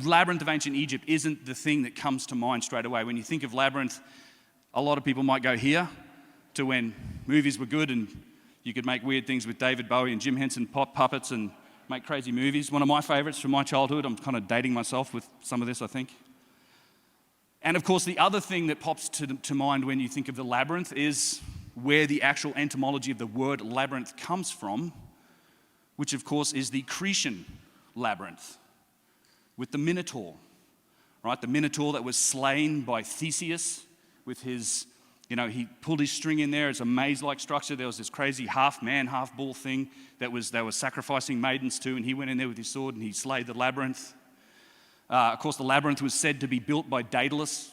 Labyrinth of ancient Egypt isn't the thing that comes to mind straight away. When you think of Labyrinth, a lot of people might go here to when movies were good and you could make weird things with David Bowie and Jim Henson puppets and make crazy movies. One of my favorites from my childhood. I'm kind of dating myself with some of this, I think. And of course, the other thing that pops to mind when you think of the labyrinth is where the actual etymology of the word labyrinth comes from, which of course is the Cretan labyrinth with the Minotaur, right? The Minotaur that was slain by Theseus with his, he pulled his string in there. It's a maze-like structure. There was this crazy half-man, half-bull thing they were sacrificing maidens to, and he went in there with his sword and he slayed the labyrinth. Of course, the labyrinth was said to be built by Daedalus,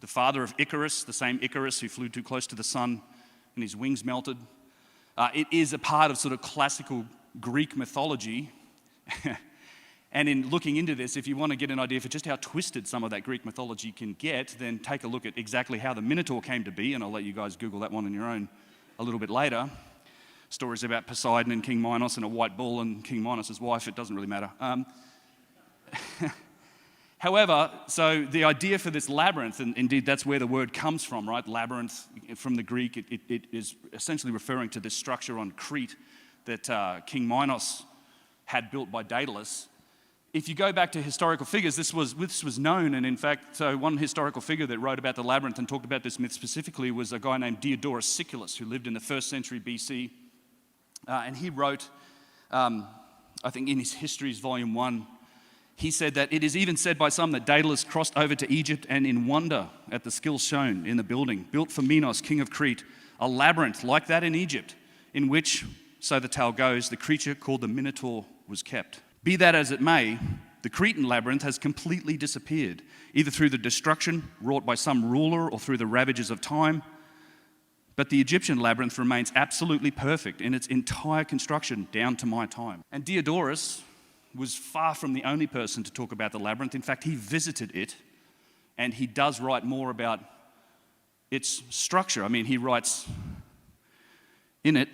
the father of Icarus, the same Icarus who flew too close to the sun and his wings melted. It is a part of sort of classical Greek mythology. And in looking into this, if you want to get an idea for just how twisted some of that Greek mythology can get, then take a look at exactly how the Minotaur came to be, and I'll let you guys Google that one on your own a little bit later. Stories about Poseidon and King Minos and a white bull and King Minos' wife, it doesn't really matter. However, so the idea for this labyrinth, and indeed that's where the word comes from, right? Labyrinth, from the Greek, it is essentially referring to this structure on Crete that King Minos had built by Daedalus. If you go back to historical figures, this was known, and in fact, so one historical figure that wrote about the labyrinth and talked about this myth specifically was a guy named Diodorus Siculus, who lived in the 1st century BC, and he wrote, I think in his Histories, Volume 1, he said that it is even said by some that Daedalus crossed over to Egypt and in wonder at the skill shown in the building, built for Minos, king of Crete, a labyrinth like that in Egypt, in which, so the tale goes, the creature called the Minotaur was kept. Be that as it may, the Cretan labyrinth has completely disappeared, either through the destruction wrought by some ruler or through the ravages of time. But the Egyptian labyrinth remains absolutely perfect in its entire construction down to my time. And Diodorus was far from the only person to talk about the labyrinth. In fact, he visited it, and he does write more about its structure. I mean, he writes in it,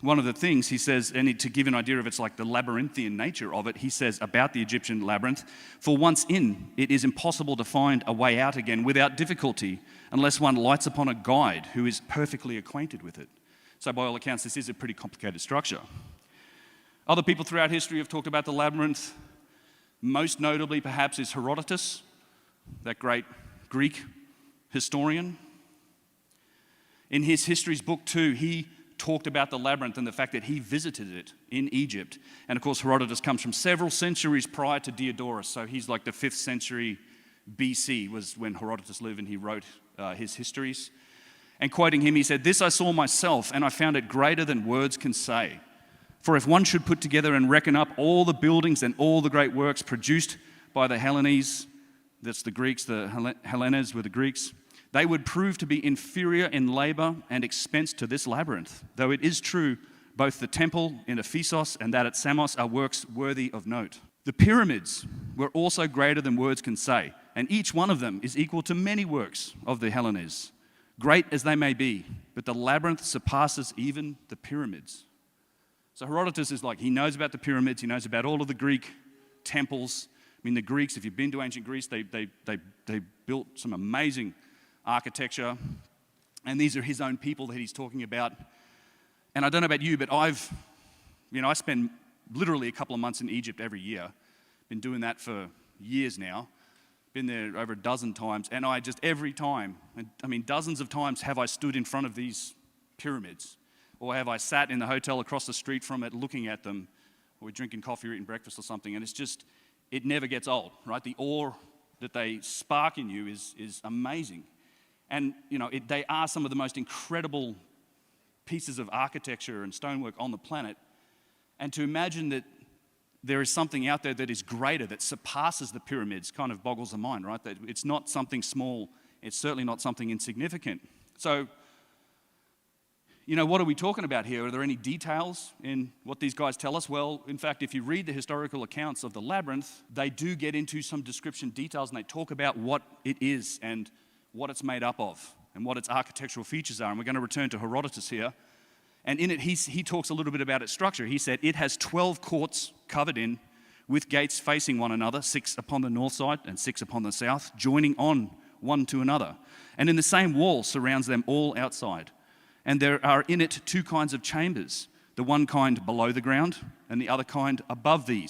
one of the things he says, and to give an idea of it's like the labyrinthian nature of it, he says about the Egyptian labyrinth, for once in, it is impossible to find a way out again without difficulty unless one lights upon a guide who is perfectly acquainted with it. So by all accounts, this is a pretty complicated structure. Other people throughout history have talked about the labyrinth. Most notably, perhaps, is Herodotus, that great Greek historian. In his Histories Book 2, he talked about the labyrinth and the fact that he visited it in Egypt. And of course, Herodotus comes from several centuries prior to Diodorus, so he's like the 5th century BC was when Herodotus lived and he wrote his histories. And quoting him, he said, "This I saw myself, and I found it greater than words can say. For if one should put together and reckon up all the buildings and all the great works produced by the Hellenes," that's the Greeks, the Hellenes were the Greeks, "they would prove to be inferior in labor and expense to this labyrinth, though it is true both the temple in Ephesus and that at Samos are works worthy of note. The pyramids were also greater than words can say, and each one of them is equal to many works of the Hellenes, great as they may be, but the labyrinth surpasses even the pyramids." So Herodotus is like, he knows about the pyramids, he knows about all of the Greek temples. I mean, the Greeks, if you've been to ancient Greece, they built some amazing architecture, and these are his own people that he's talking about. And I don't know about you, but I spend literally a couple of months in Egypt every year. Been doing that for years now. Been there over a dozen times, and I just every time, dozens of times have I stood in front of these pyramids, or have I sat in the hotel across the street from it looking at them, or we're drinking coffee or eating breakfast or something, and it's just, it never gets old, right? The awe that they spark in you is amazing. And, they are some of the most incredible pieces of architecture and stonework on the planet. And to imagine that there is something out there that is greater, that surpasses the pyramids, kind of boggles the mind, right? That it's not something small, it's certainly not something insignificant. So, what are we talking about here? Are there any details in what these guys tell us? Well, in fact, if you read the historical accounts of the labyrinth, they do get into some description details, and they talk about what it is and what it's made up of and what its architectural features are. And we're going to return to Herodotus here. And in it, he talks a little bit about its structure. He said, it has 12 courts covered in, with gates facing one another, 6 upon the north side and 6 upon the south, joining on one to another. And in the same wall surrounds them all outside. And there are in it 2 kinds of chambers, the one kind below the ground and the other kind above these,